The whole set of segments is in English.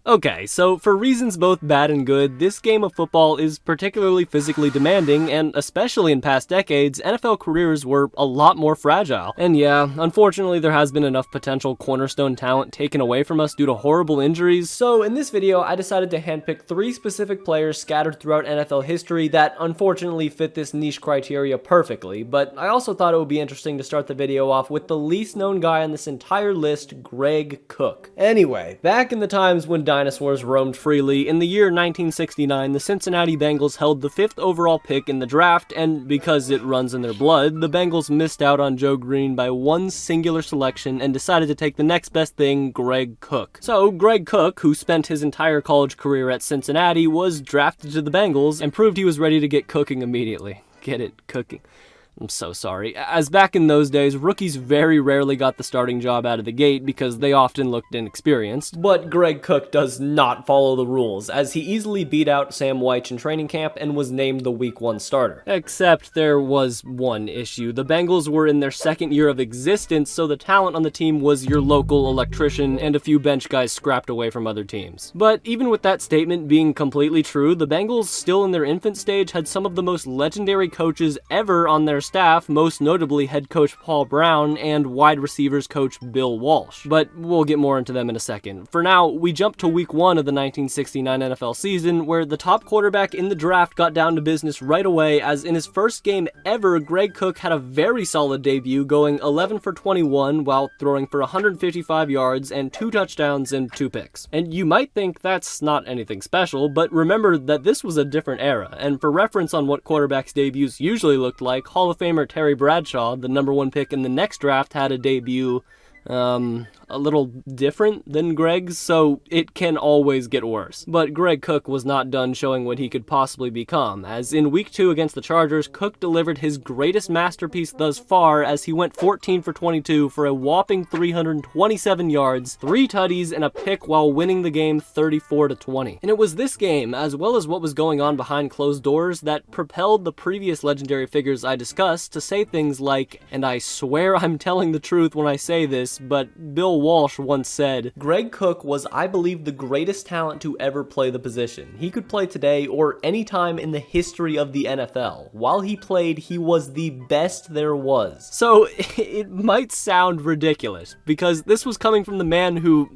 Okay, so for reasons both bad and good, this game of football is particularly physically demanding, and especially in past decades, NFL careers were a lot more fragile. And yeah, unfortunately there has been enough potential cornerstone talent taken away from us due to horrible injuries, so in this video I decided to handpick 3 specific players scattered throughout NFL history that unfortunately fit this niche criteria perfectly, but I also thought it would be interesting to start the video off with the least known guy on this entire list, Greg Cook. Anyway, back in the times when dinosaurs roamed freely, in the year 1969, the Cincinnati Bengals held the 5th overall pick in the draft, and because it runs in their blood, the Bengals missed out on Joe Green by one singular selection and decided to take the next best thing, Greg Cook. So, Greg Cook, who spent his entire college career at Cincinnati, was drafted to the Bengals and proved he was ready to get cooking immediately. Get it? Cooking. I'm so sorry. As back in those days, rookies very rarely got the starting job out of the gate because they often looked inexperienced. But Greg Cook does not follow the rules, as he easily beat out Sam Wyche in training camp and was named the Week 1 starter. Except there was one issue. The Bengals were in their second year of existence, so the talent on the team was your local electrician and a few bench guys scrapped away from other teams. But even with that statement being completely true, the Bengals, still in their infant stage, had some of the most legendary coaches ever on their staff, most notably head coach Paul Brown and wide receivers coach Bill Walsh. But we'll get more into them in a second. For now, we jump to week 1 of the 1969 NFL season, where the top quarterback in the draft got down to business right away, as in his first game ever, Greg Cook had a very solid debut, going 11 for 21 while throwing for 155 yards and 2 touchdowns and 2 picks. And you might think that's not anything special, but remember that this was a different era, and for reference on what quarterbacks' debuts usually looked like, Hall of Famer Terry Bradshaw, the number 1 pick in the next draft, had a debut a little different than Greg's, so it can always get worse. But Greg Cook was not done showing what he could possibly become, as in week 2 against the Chargers, Cook delivered his greatest masterpiece thus far as he went 14 for 22 for a whopping 327 yards, 3 tutties, and a pick while winning the game 34-20. And it was this game, as well as what was going on behind closed doors, that propelled the previous legendary figures I discussed to say things like, and I swear I'm telling the truth when I say this, but Bill Walsh once said, "Greg Cook was, I believe, the greatest talent to ever play the position. He could play today or any time in the history of the NFL. While he played, he was the best there was." So it might sound ridiculous, because this was coming from the man who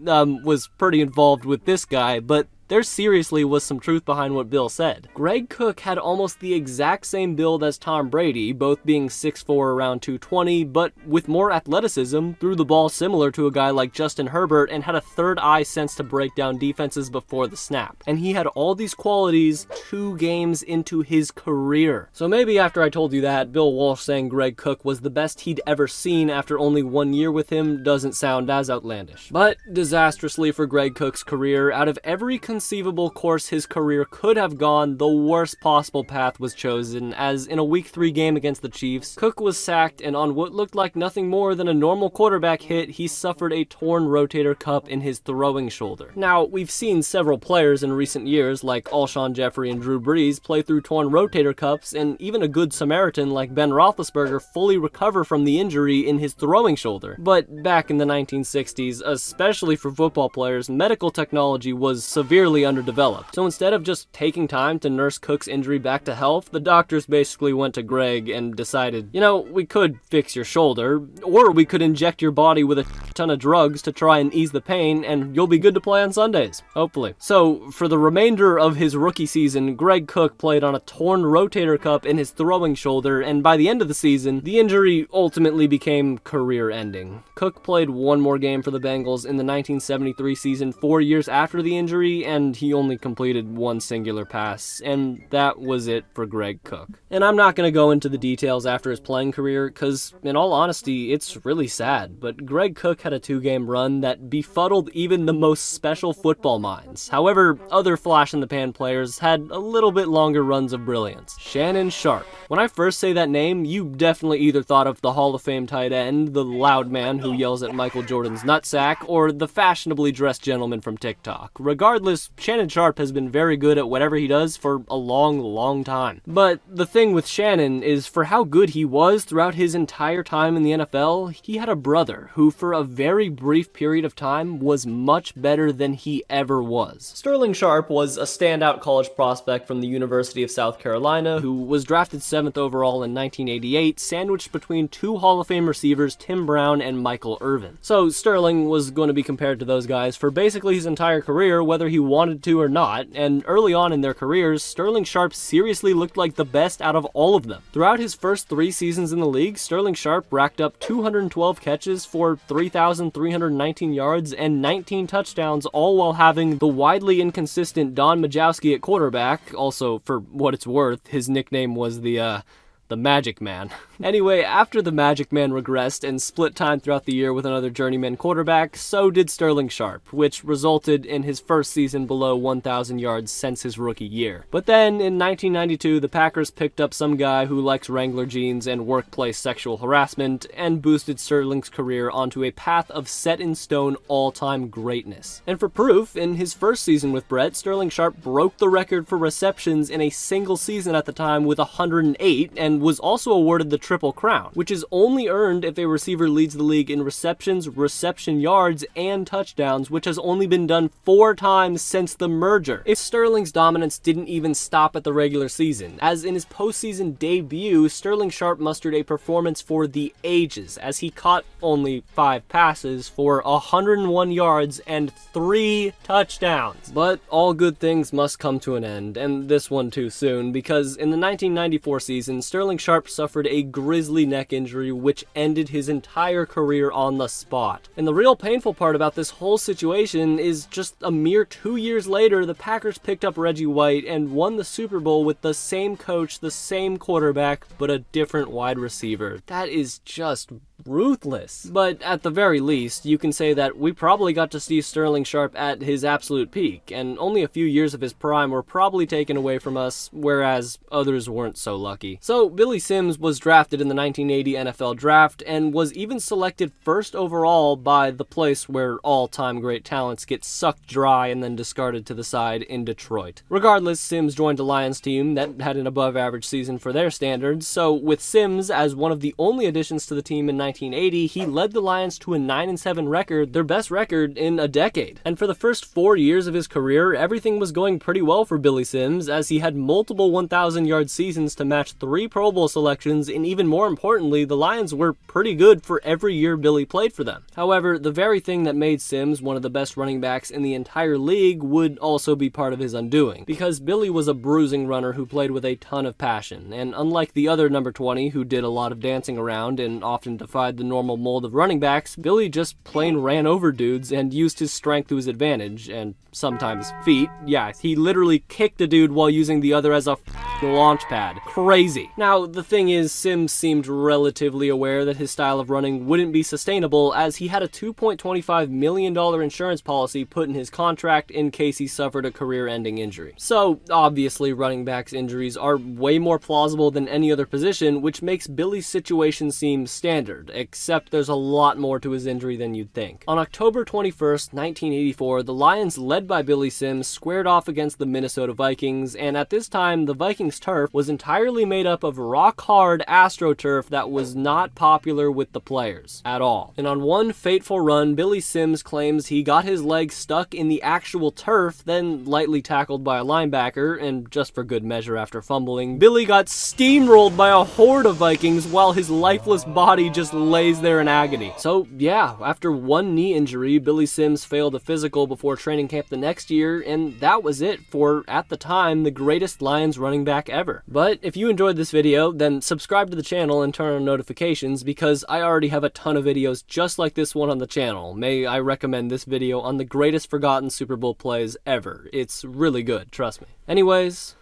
was pretty involved with this guy, but there seriously was some truth behind what Bill said. Greg Cook had almost the exact same build as Tom Brady, both being 6'4", around 220, but with more athleticism, threw the ball similar to a guy like Justin Herbert, and had a third eye sense to break down defenses before the snap. And he had all these qualities 2 games into his career. So maybe after I told you that, Bill Walsh saying Greg Cook was the best he'd ever seen after only 1 year with him doesn't sound as outlandish. But disastrously for Greg Cook's career, out of every conceivable course his career could have gone, the worst possible path was chosen, as in a week 3 game against the Chiefs, Cook was sacked, and on what looked like nothing more than a normal quarterback hit, he suffered a torn rotator cuff in his throwing shoulder. Now, we've seen several players in recent years, like Alshon Jeffrey and Drew Brees, play through torn rotator cuffs, and even a good Samaritan like Ben Roethlisberger fully recover from the injury in his throwing shoulder. But back in the 1960s, especially for football players, medical technology was severely underdeveloped. So instead of just taking time to nurse Cook's injury back to health, the doctors basically went to Greg and decided, you know, we could fix your shoulder, or we could inject your body with a ton of drugs to try and ease the pain, and you'll be good to play on Sundays, hopefully. So for the remainder of his rookie season, Greg Cook played on a torn rotator cuff in his throwing shoulder, and by the end of the season, the injury ultimately became career-ending. Cook played 1 more game for the Bengals in the 1973 season 4 years after the injury, and he only completed 1 singular pass, and that was it for Greg Cook. And I'm not going to go into the details after his playing career, because in all honesty, it's really sad, but Greg Cook had a 2-game run that befuddled even the most special football minds. However, other flash-in-the-pan players had a little bit longer runs of brilliance. Shannon Sharpe. When I first say that name, you definitely either thought of the Hall of Fame tight end, the loud man who yells at Michael Jordan's nutsack, or the fashionably dressed gentleman from TikTok. Regardless, because Shannon Sharpe has been very good at whatever he does for a long time. But the thing with Shannon is, for how good he was throughout his entire time in the NFL, he had a brother who for a very brief period of time was much better than he ever was. Sterling Sharpe was a standout college prospect from the University of South Carolina who was drafted 7th overall in 1988, sandwiched between two Hall of Fame receivers Tim Brown and Michael Irvin. So Sterling was going to be compared to those guys for basically his entire career, whether he wanted to or not, and early on in their careers, Sterling Sharpe seriously looked like the best out of all of them. Throughout his first 3 seasons in the league, Sterling Sharpe racked up 212 catches for 3,319 yards and 19 touchdowns, all while having the widely inconsistent Don Majkowski at quarterback. Also, for what it's worth, his nickname was the Magic Man. Anyway, after the Magic Man regressed and split time throughout the year with another journeyman quarterback, so did Sterling Sharpe, which resulted in his first season below 1,000 yards since his rookie year. But then, in 1992, the Packers picked up some guy who likes Wrangler jeans and workplace sexual harassment, and boosted Sterling's career onto a path of set-in-stone all-time greatness. And for proof, in his first season with Brett, Sterling Sharpe broke the record for receptions in a single season at the time with 108, and was also awarded the Triple Crown, which is only earned if a receiver leads the league in receptions, reception yards, and touchdowns, which has only been done 4 times since the merger. If Sterling's dominance didn't even stop at the regular season, as in his postseason debut, Sterling Sharpe mustered a performance for the ages, as he caught only 5 passes for 101 yards and 3 touchdowns. But all good things must come to an end, and this one too soon, because in the 1994 season, Sterling Sharpe suffered a grisly neck injury which ended his entire career on the spot. And the real painful part about this whole situation is just a mere 2 years later, the Packers picked up Reggie White and won the Super Bowl with the same coach, the same quarterback, but a different wide receiver. That is just ruthless. But at the very least, you can say that we probably got to see Sterling Sharpe at his absolute peak, and only a few years of his prime were probably taken away from us, whereas others weren't so lucky. So Billy Sims was drafted in the 1980 NFL Draft, and was even selected 1st overall by the place where all-time great talents get sucked dry and then discarded to the side in Detroit. Regardless, Sims joined a Lions team that had an above-average season for their standards, so with Sims as one of the only additions to the team in 1980, he led the Lions to a 9-7 record, their best record in a decade. And for the first 4 years of his career, everything was going pretty well for Billy Sims, as he had multiple 1,000-yard seasons to match 3 Pro Bowl selections, and even more importantly, the Lions were pretty good for every year Billy played for them. However, the very thing that made Sims one of the best running backs in the entire league would also be part of his undoing, because Billy was a bruising runner who played with a ton of passion, and unlike the other number 20 who did a lot of dancing around and often defied the normal mold of running backs, Billy just plain ran over dudes and used his strength to his advantage, and sometimes feet. Yeah, he literally kicked a dude while using the other as a launch pad. Crazy. Now, the thing is, Sims seemed relatively aware that his style of running wouldn't be sustainable, as he had a $2.25 million insurance policy put in his contract in case he suffered a career-ending injury. So, obviously, running backs' injuries are way more plausible than any other position, which makes Billy's situation seem standard, except there's a lot more to his injury than you'd think. On October 21st, 1984, the Lions, led by Billy Sims, squared off against the Minnesota Vikings, and at this time, the Vikings turf was entirely made up of rock-hard AstroTurf that was not popular with the players at all. And on one fateful run, Billy Sims claims he got his leg stuck in the actual turf, then lightly tackled by a linebacker, and just for good measure after fumbling, Billy got steamrolled by a horde of Vikings while his lifeless body just lays there in agony. So yeah, after one knee injury, Billy Sims failed a physical before training camp the next year, and that was it for, at the time, the greatest Lions running back ever. But if you enjoyed this video, then subscribe to the channel and turn on notifications, because I already have a ton of videos just like this one on the channel. May I recommend this video on the greatest forgotten Super Bowl plays ever. It's really good, trust me. Anyways,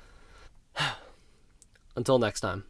until next time.